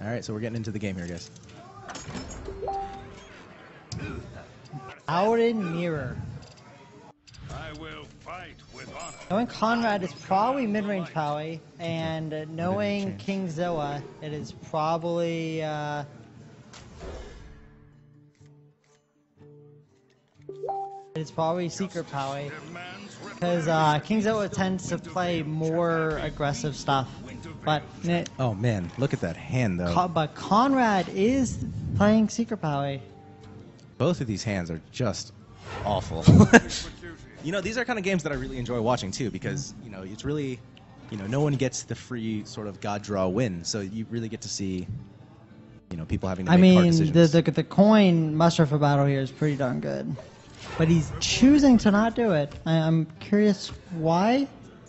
All right, so we're getting into the game here, guys. Paladin Mirror. I will fight with honor. Knowing Conrad is probably mid-range Powie, and knowing Kingzilla, it is probably Secret Powie, because Kingzilla tends to play more aggressive stuff. But oh man, look at that hand though. But Conrad is playing Secret Powie. Both of these hands are just awful. You know, these are kind of games that I really enjoy watching too, because you know it's really, you know, no one gets the free sort of god draw win, so you really get to see, you know, people having to make hard decisions. The coin muster for battle here is pretty darn good, but he's choosing to not do it. I'm curious why.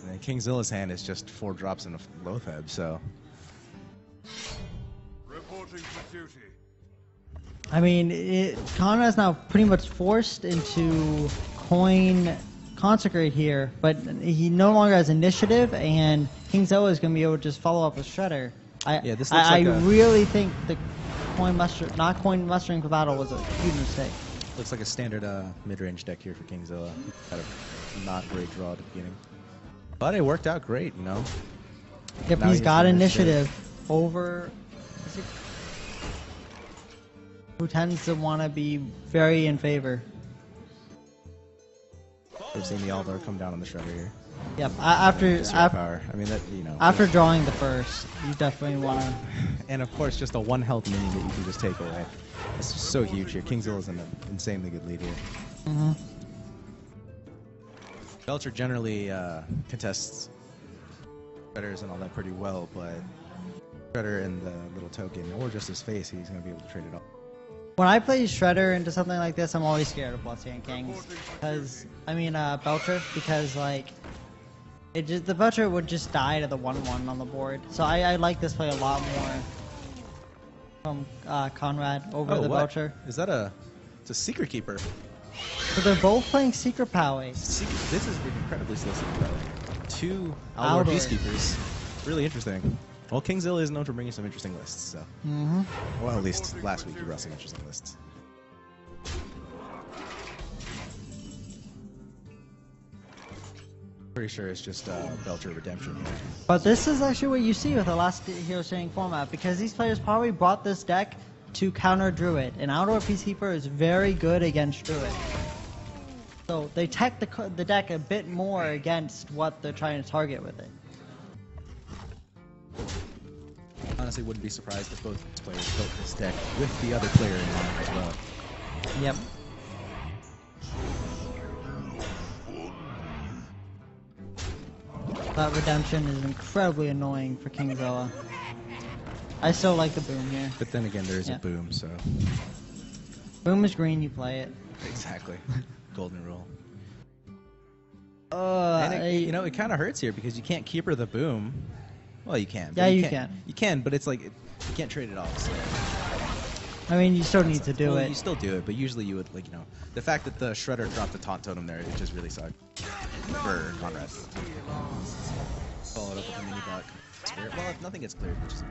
And Kingzilla's hand is just 4 drops in a Loatheb, so. Reporting for duty. I mean, Conrad's now pretty much forced into coin consecrate here, but he no longer has initiative, and Kingzilla is going to be able to just follow up with Shredder. I really think the not coin mustering for battle was a huge mistake. Looks like a standard mid-range deck here for Kingzilla. Got a not great draw at the beginning, but it worked out great, you know. Yep, he's got initiative over who tends to want to be very in favor. We've seen the Aldar come down on the Shredder here. Yep, after power. I mean, that, you know. After drawing the first, you definitely want to. And of course, just a 1 health minion that you can just take away. It's so huge here. Kingzilla's in an insanely good lead here. Mm-hmm. Belcher generally contests Shredders and all that pretty well, but Shredder and the little token, or just his face, he's going to be able to trade it off. When I play Shredder into something like this, I'm always scared of Bloodstained Kings, because Belcher, because like the Belcher would just die to the 1/1 on the board. So I like this play a lot more from Conrad over the Belcher. Is that it's a Secret Keeper? So they're both playing Secret Powie. This is incredibly slow Secret Powie. 2 Aldor Peacekeepers. Really interesting. Well, Kingzilla is known for bringing some interesting lists, so. Mm-hmm. Well, at least last week he brought some interesting lists. Pretty sure it's just Belcher Redemption here. But this is actually what you see with the last Hero Training format, because these players probably brought this deck to counter Druid, and Outdoor Peacekeeper is very good against Druid. So they tech the deck a bit more against what they're trying to target with it. Honestly, wouldn't be surprised if both these players built this deck with the other player in mind as well. Yep. That Redemption is incredibly annoying for Kingzilla. I still like the boom here. But then again, there is a boom, so. Boom is green, you play it. Exactly. Golden rule. And you know, it kind of hurts here because you can't keeper the boom. Well, you can. Yeah, you can. You can, but it's like you can't trade it off. So. I mean, you still need to do it. You still do it, but usually you would, like, you know, the fact that the Shredder dropped the taunt totem there, it just really sucked for Conrad. Follow it up with a mini block. Well, if nothing gets cleared, which is,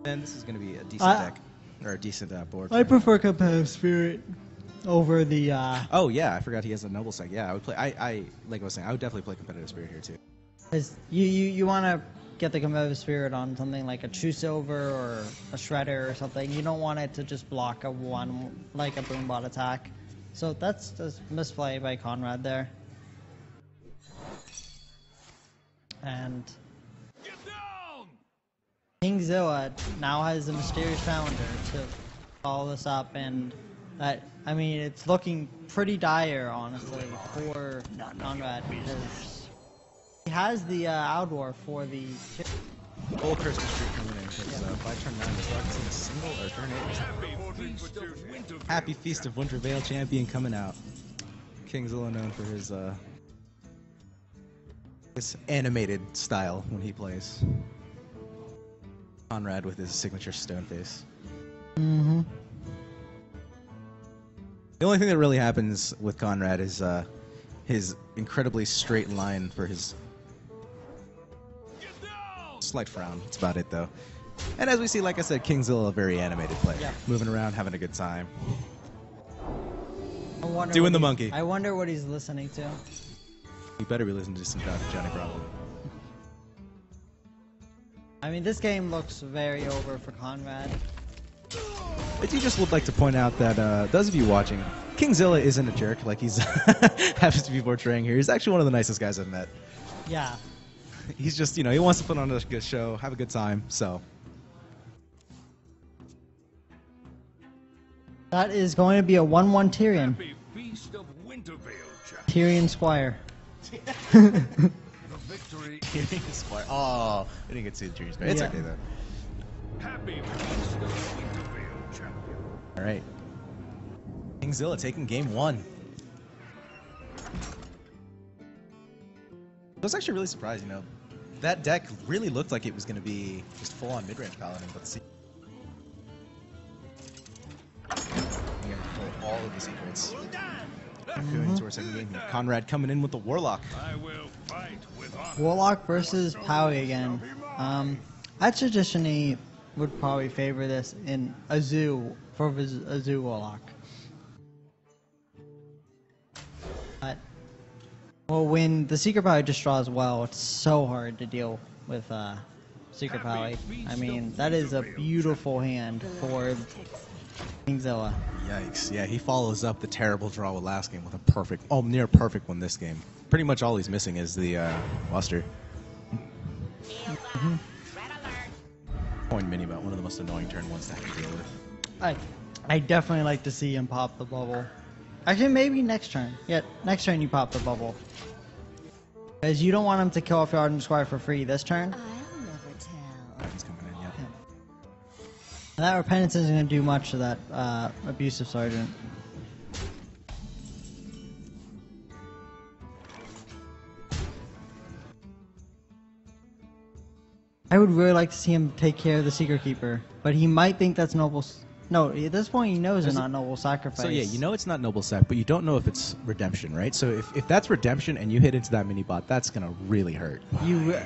then this is going to be a decent deck or a decent board. I prefer Competitive Spirit over the. Oh yeah, I forgot he has a Noble Sec. Yeah, I would play. I like I was saying, I would definitely play Competitive Spirit here too. Because you want to get the Competitive Spirit on something like a True Silver or a Shredder or something. You don't want it to just block a like a Boombot attack. So that's just misplay by Conrad there. And Kingzilla now has a Mysterious Challenger to follow this up, and that, I mean, it's looking pretty dire, honestly, for Conrad, because he has the Outdoor for the Full Christmas Street coming in, because by turn 9 we start seeing a single or turn 8. Happy Feast of Winter Veil champion coming out. Kingzilla known for his animated style when he plays. Conrad with his signature stone face. Mm-hmm. The only thing that really happens with Conrad is his incredibly straight line for his slight frown. That's about it, though. And as we see, like I said, Kingzilla, a very animated player. Yeah. Moving around, having a good time. I wonder Doing what the he- monkey. I wonder what he's listening to. You better be listening to some Johnny Bravo. I mean, this game looks very over for Conrad. I do just would like to point out that those of you watching, Kingzilla isn't a jerk like he's happens to be portraying here. He's actually one of the nicest guys I've met. Yeah. He's just, he wants to put on a good show, have a good time, so. That is going to be a 1-1 Tyrion. Happy Feast of Wintervale, chap. Tyrion Squire. The victory. Oh, I didn't get to see the trees, but it's Yeah. okay though. Happy Feast of Wintervale, champion. All right. Kingzilla taking game 1. I was actually really surprised, that deck really looked like it was going to be just full-on mid-range Paladin, but see. We're going to pull all of the secrets. Going into our second game here. Conrad coming in with the Warlock. I will fight with honor. Warlock versus Powie again. I traditionally would probably favor this in a zoo for a zoo Warlock. But when the Secret Powie just draws well, it's so hard to deal with Secret Powie. I mean, that is a beautiful hand for Kingzilla. Yikes. Yeah, he follows up the terrible draw with last game with a perfect, near perfect one this game. Pretty much all he's missing is the Buster. Point mini, but one of the most annoying turn ones to have to deal with. I definitely like to see him pop the bubble. Actually, maybe next turn. Yeah, next turn you pop the bubble. Because you don't want him to kill off your Ardent Squire for free this turn. I'll never tell. He's coming in, yeah. And that Repentance isn't going to do much to that Abusive Sergeant. I would really like to see him take care of the Secret Keeper, but he might think that's noble. No, at this point he knows it's not noble sacrifice. So yeah, it's not noble sac, but you don't know if it's redemption, right? So if that's redemption and you hit into that mini bot, that's gonna really hurt.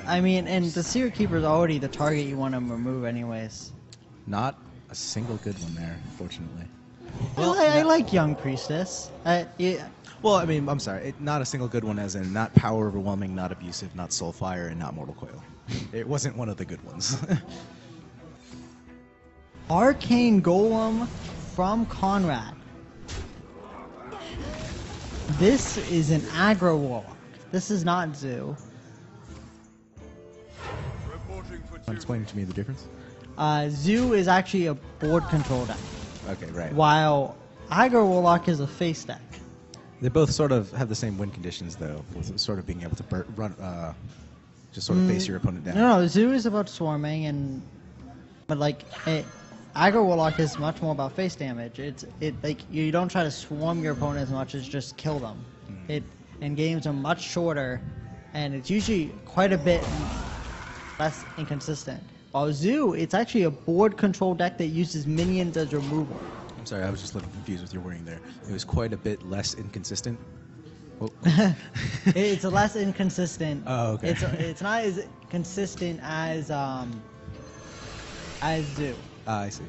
I mean, and the Secret Keeper is already the target you want to remove anyways. Not a single good one there, unfortunately. Well, I like Young Priestess. Yeah. Well, I mean, I'm sorry, not a single good one as in not power overwhelming, not abusive, not soulfire, and not mortal coil. It wasn't one of the good ones. Arcane Golem from Conrad. This is an aggro warlock. This is not Zoo. Reporting for Explain to me the difference. Zoo is actually a board control deck, Okay, right. while aggro warlock is a face deck. They both sort of have the same win conditions, though, with sort of being able to run, just sort of face your opponent down. No, Zoo is about swarming, but aggro warlock is much more about face damage. Like you don't try to swarm your opponent as much as just kill them. And games are much shorter, and it's usually quite a bit less inconsistent. While Zoo, it's actually a board control deck that uses minions as removal. I'm sorry, I was just a little confused with your wording there. It was quite a bit less inconsistent. Oh. It's less inconsistent. Oh, okay. It's not as consistent as Zoo. I see.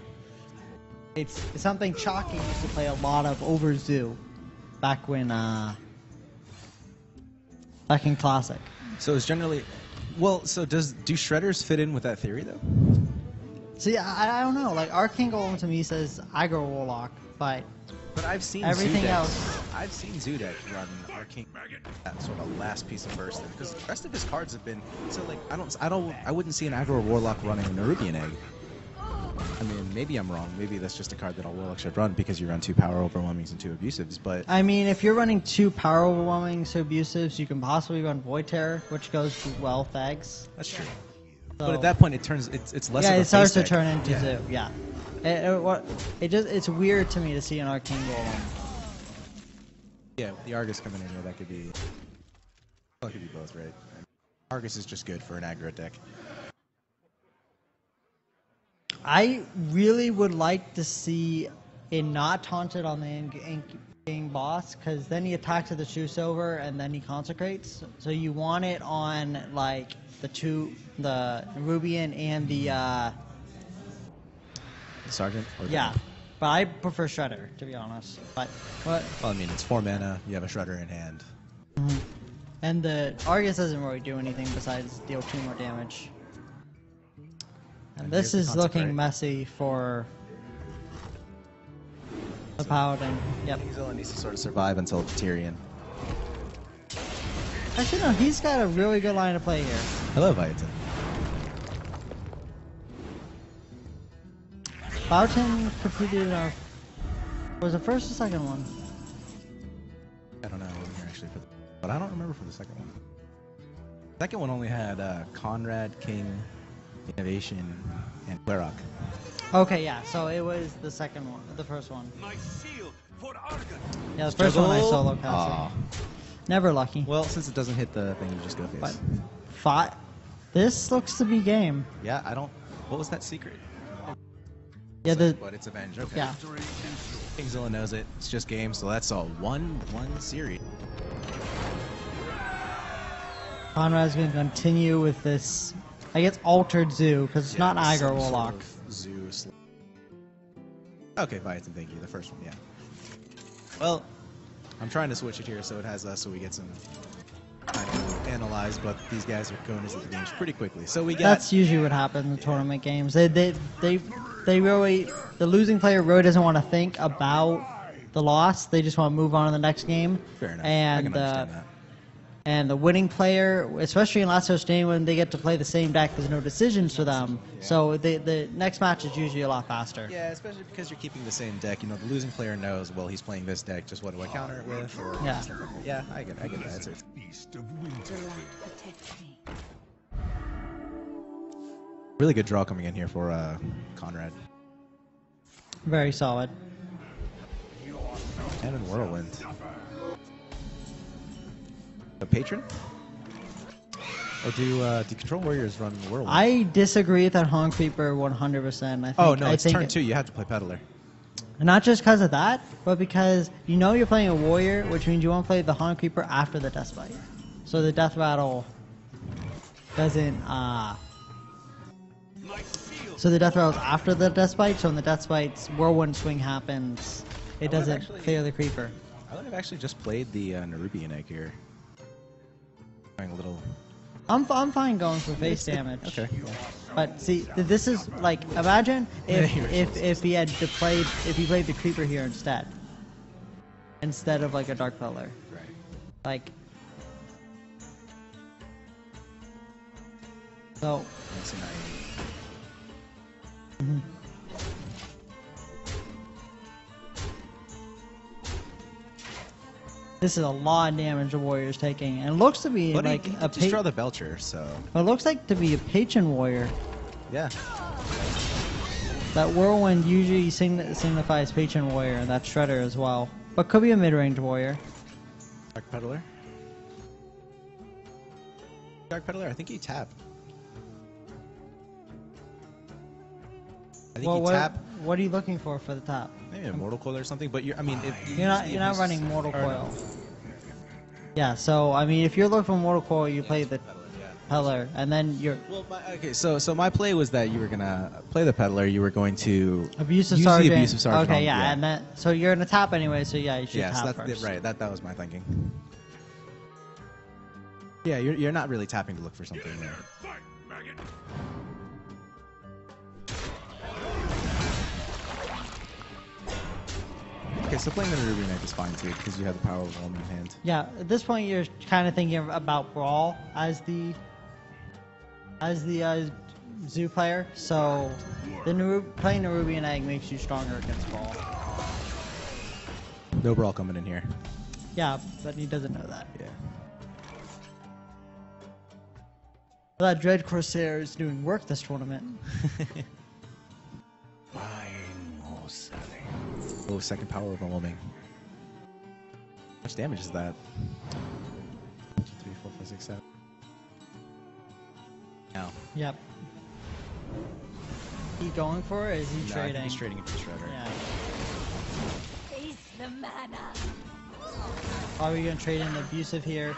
It's something Chalky used to play a lot of over Zoo, back when back in Classic. So it's generally, so do shredders fit in with that theory though? See, I don't know. Like Arcane Golem to me says aggro warlock, but I've seen everything Zoo decks- else. I've seen Zoo deck run Arcane that sort of last piece of burst because the rest of his cards have been so like I wouldn't see an aggro warlock running Nerubian Egg. I mean, maybe I'm wrong. Maybe that's just a card that all warlocks should run because you run 2 power overwhelmings and 2 abusives. But I mean, if you're running 2 power overwhelming so abusives, you can possibly run Void Terror, which goes well with eggs. that's true. So, But at that point, it's less. yeah, of a it starts face to turn deck. into Zoo. Yeah, it's weird to me to see an Arcane Golem. Yeah, with the Argus coming in here, that could be both, right? Argus is just good for an aggro deck. I really would like to see it not taunted on the in-game boss, because then he attacks with the True Silver and then he consecrates. So you want it on like the Rubian and the Sergeant? Or Yeah, but I prefer Shredder, to be honest. But Well, I mean, it's 4 mana. You have a Shredder in hand. and the Argus doesn't really do anything besides deal 2 more damage. And this here's the is looking Consecrate. messy for the Paladin. Yep. Kingzilla needs to sort of survive until Tyrion. Actually, no, he's got a really good line of play here. Hello, Viaton. Paladin completed our... Was the first or second one? I don't know. I wasn't here actually for but I don't remember for the second one. Second one only had Conrad, King, Innovation, and Braddock. Okay, yeah, so it was the second one, the first one. My shield for Argon. Yeah, the first one I solo casted. Aw. Never lucky. Well, since it doesn't hit the thing, you just go face. But this looks to be game. Yeah, I don't... What was that secret? Yeah, But it's Avenge, okay. yeah. Kingzilla knows it. It's just game, so that's all. One series. Conrad's gonna continue with this, I guess, altered zoo, because it's not Iger some Warlock. Sort of Zeus. Okay, Viaton, thank you. The first one, yeah. Well, I'm trying to switch it here so it has us, so we get some time to analyze, but these guys are going into the games pretty quickly. So we got... That's usually what happens in tournament games. They really, the losing player really doesn't want to think about the loss. They just want to move on to the next game. Fair enough. And I can understand that. And the winning player, especially in last year's game when they get to play the same deck, there's no decisions for them. Yeah. So the next match is usually a lot faster. Yeah, especially because you're keeping the same deck. You know, the losing player knows, well, he's playing this deck, just what do I counter it with? Or Yeah. stuff like that. Yeah, I get that. It's Beast of winter. The light protects me. really good draw coming in here for Conrad. Very solid. And in Whirlwind. A patron? Or do Control Warriors run Whirlwind? I disagree with that Hong Creeper 100%. I think, Oh, no, it's think turn 2. You have to play Peddler. Not just because of that, but because you know you're playing a warrior, which means you want to play the Hong Creeper after the Death Bite. So the Death Rattle doesn't, so the Death Rattle's after the Death Bite, so when the Death Bite's Whirlwind Swing happens, it would've doesn't actually- clear the Creeper. I would have actually just played the Nerubian egg here. Trying a little... I'm fine going for face damage. Okay. But see, this is like, imagine if he had to play, if he played the Creeper here instead of like a Dark Peddler. Right. Like, so. That's a nice... This is a lot of damage the Warrior's taking, and it looks to be But like he a just draw the Belcher, so... it looks like to be a Patron Warrior. Yeah. That Whirlwind usually signifies Patron Warrior, and that's Shredder as well. But could be a mid-range Warrior. Dark Peddler? Dark Peddler, I think he tap. I think Well, he tap. what are you looking for the top? Maybe a Mortal Coil or something, but you're, I mean... You're not running Mortal Coil. Yeah, so, I mean, if you're looking for Mortal Coil, you play the Peddler, and then you're... Well, okay, so my play was that you were gonna play the Peddler, you were going to Abusive use Sergeant. the Abusive Sergeant. Okay, yeah, and then so you're gonna tap anyway, so yeah, you should yeah, tap so that's first. right. That was my thinking. Yeah, you're not really tapping to look for something there. Fight, maggot. Okay, so playing the Nerubian Knight is fine too because you have the power of Whelm in hand. Yeah, at this point you're kind of thinking about Brawl as the Zoo player, so playing Nerubian Egg makes you stronger against Brawl. No Brawl coming in here. Yeah, but he doesn't know that. Yeah. That Dread Corsair is doing work this tournament. Buying or selling. Oh, second power overwhelming. How much damage is that? 1, 2, 3, 4, 5, 6, 7. No. Yep. He going for it? Or is he No, I trading? think he's trading into the Shredder. Yeah. Face the mana. Are we gonna trade in Abusive here?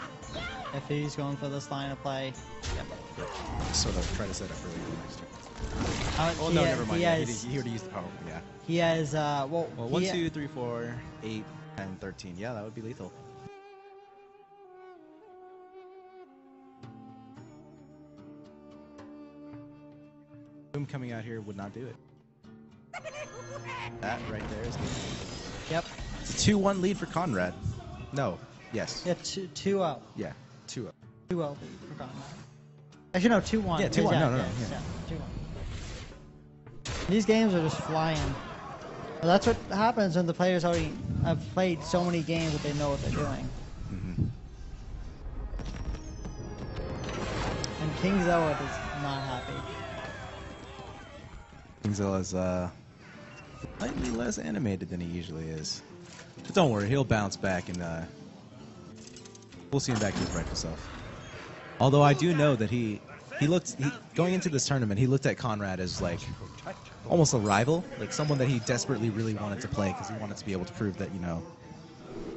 If he's going for this line of play. Yep. Sort of try to set up early for next turn. Oh no, never mind. Yeah, he already used the power. Yeah. He has well 1, 2, 3, 4, 8, 10, 13. Yeah, that would be lethal. Boom coming out here would not do it. That right there is good. Yep. It's a 2-1 lead for Conrad. No. Yes. Yeah, 2-0. Yeah. 2-0. 2-0 lead for Conrad. Actually, no, 2-1. Yeah, 2-1. No. Yeah. 2-1. These games are just flying. Well, that's what happens when the players already have played so many games that they know what they're doing. Mm-hmm. And Kingzilla is not happy. Kingzilla's slightly less animated than he usually is. But don't worry, he'll bounce back and we'll see him back to his rightful self. Although I do know that going into this tournament, he looked at Conrad as like almost a rival, like someone that he desperately really wanted to play because he wanted to be able to prove that, you know,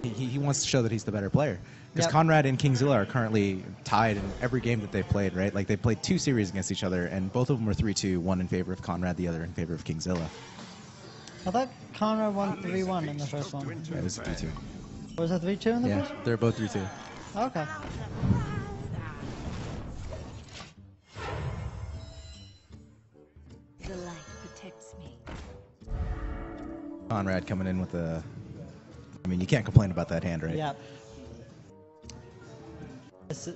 he wants to show that he's the better player. Because Yep. Conrad and Kingzilla are currently tied in every game that they've played, right? Like they played 2 series against each other, and both of them were 3-2, one in favor of Conrad, the other in favor of Kingzilla. I thought Conrad won 3-1 in the first one. Yeah, it was a 3-2. Was it 3-2 in the Yeah, first? they're both 3-2. Okay. The light protects me. Conrad coming in with a... I mean, you can't complain about that hand, right? Yep. It's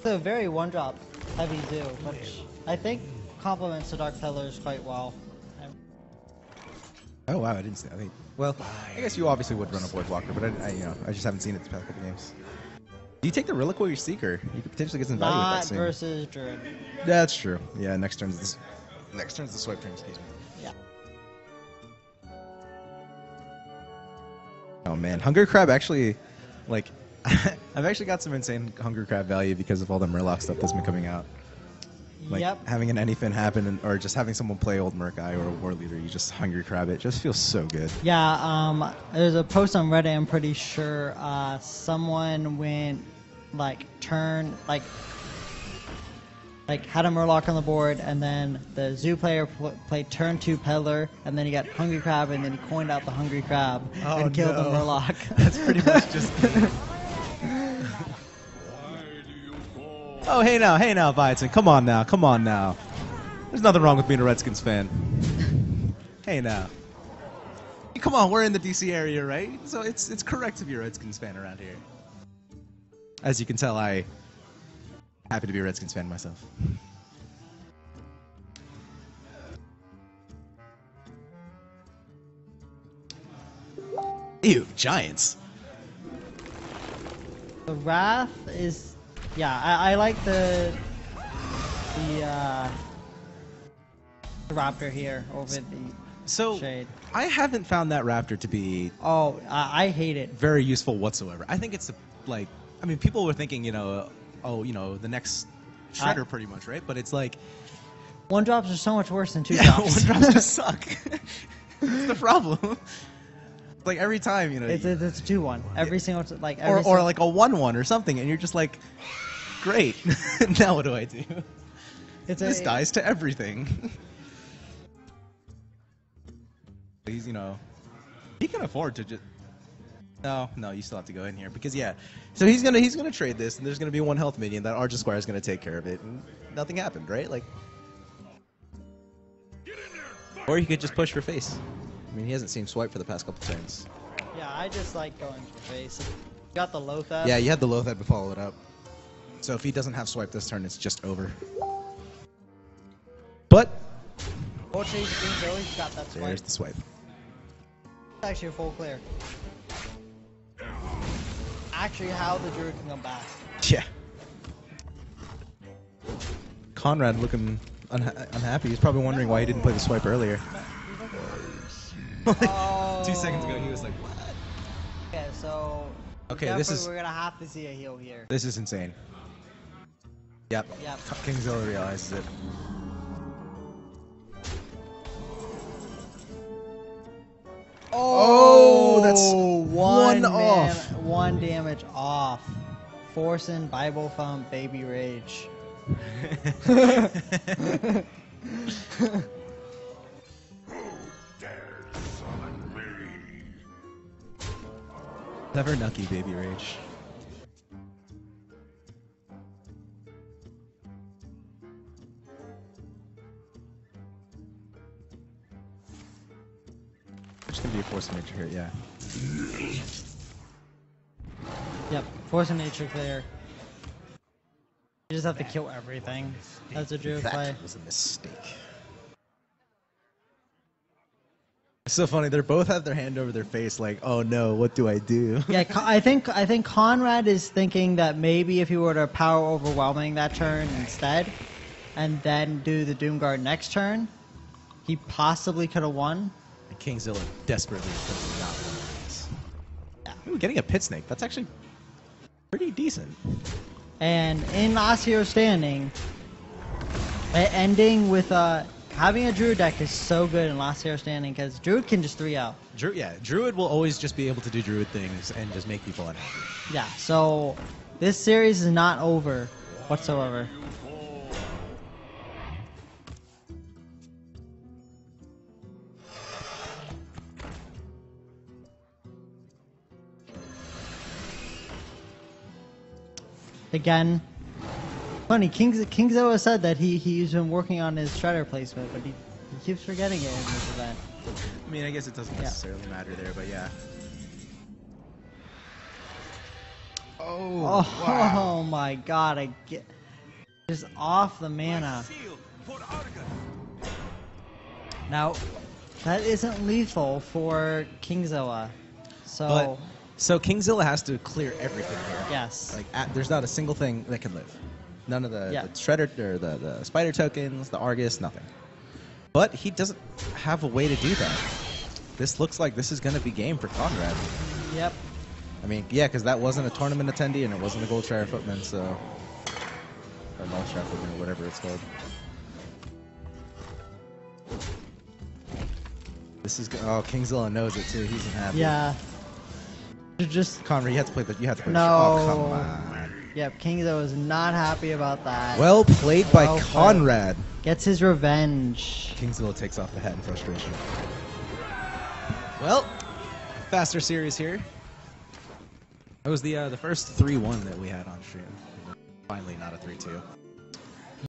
a very one-drop heavy do, which I think complements the Dark Pillars quite well. Oh wow, I didn't see that. Well, I guess you obviously would run a Void Walker, but I just haven't seen it the past couple games. Do you take the Relic or your Seeker? You could potentially get some value with that Not soon. versus Druid. That's true. Yeah, next turn's the swipe turn. Excuse me. Yeah. Oh man, Hunger Crab actually, like, I've actually got some insane Hunger Crab value because of all the Murloc stuff that's been coming out. Like Yep. having an anyfin happen, or just having someone play Old Murk-Eye or a War Leader, you just Hungry Crab it. Just feels so good. Yeah, there's a post on Reddit, I'm pretty sure, someone went, like, had a Murloc on the board, and then the Zoo player played turn 2 Peddler, and then he got Hungry Crab, and then he coined out the Hungry Crab and killed the Murloc. That's pretty much just... Oh, hey now, Bison. Come on now. There's nothing wrong with being a Redskins fan. Hey now. Come on, we're in the DC area, right? So it's correct to be a Redskins fan around here. As you can tell, I'm happy to be a Redskins fan myself. Ew, Giants. The Wrath is... Yeah, I like the Raptor here over the Shade. I haven't found that Raptor to be Oh, I hate it. very useful whatsoever. I think it's people were thinking, the next Shredder pretty much, right? But it's like... One drops are so much worse than 2 Yeah, drops. 1 drops just suck. That's the problem. Like every time, It's a 2-1. Every single like or like a 1-1 or something, and you're just like, great. Now what do I do? This dies to everything. He's he can afford to just. No, you still have to go in here because so he's gonna trade this, and there's gonna be 1 health minion that Arja Squire is gonna take care of it, and nothing happened, right? Like, or he could just push for face. I mean, he hasn't seen swipe for the past couple turns. Yeah, I just like going for face. Got the Lothar. Yeah, you had the Lothar to follow it up. So if he doesn't have swipe this turn, it's just over. But Fortunately, he's got that swipe. there's the swipe. It's actually a full clear. Actually, how the Druid can come back. Yeah. Conrad looking unhappy. He's probably wondering why he didn't play the swipe earlier. Oh. 2 seconds ago, he was like, what? Okay, so Okay, we're gonna have to see a heal here. This is insane. Yep. Yep. Kingzilla realizes it. Oh, that's one off. 1 damage off. Forcing Bible Thump, Baby Rage. Never Nucky, Baby Rage. There's gonna be a force of nature here, yeah. Yep, force of nature clear. You just have to kill everything. That's a Druid play. That was a mistake. It's so funny. They both have their hand over their face, like, "Oh no, what do I do?" Yeah, I think Conrad is thinking that maybe if he were to power overwhelming that turn instead, and then do the Doomguard next turn, he possibly could have won. And Kingzilla desperately does not want this. Ooh, getting a pit snake. That's actually pretty decent. And in Last Hero Standing, ending with having a Druid deck is so good in Last Hero Standing because Druid can just 3-out. Druid will always just be able to do Druid things and just make people unhappy. Yeah, so this series is not over whatsoever. Again, funny, Kingzilla said that he's been working on his Shredder placement, but he keeps forgetting it in this event. I mean, I guess it doesn't necessarily matter there, but yeah. Oh, wow. Oh my god, I get just off the mana. Now, that isn't lethal for Kingzilla. So Kingzilla has to clear everything here. Yes. Like there's not a single thing that can live. None of the Shredder or the Spider tokens, the Argus, nothing. But he doesn't have a way to do that. This looks like this is going to be game for Conrad. Yep. I mean, yeah, because that wasn't a tournament attendee and it wasn't a Gold Shredder Footman, so... Or Null Shredder Footman, or whatever it's called. This is... Oh, Kingzilla knows it too. He's unhappy. Yeah. Just... Conrad, you have to play the... You have to play no. Oh, come on. Yep, Kingzilla was not happy about that. Well played by Conrad. Gets his revenge. Kingzilla takes off the hat in frustration. Well, faster series here. That was the first 3-1 that we had on stream. Finally, not a 3-2.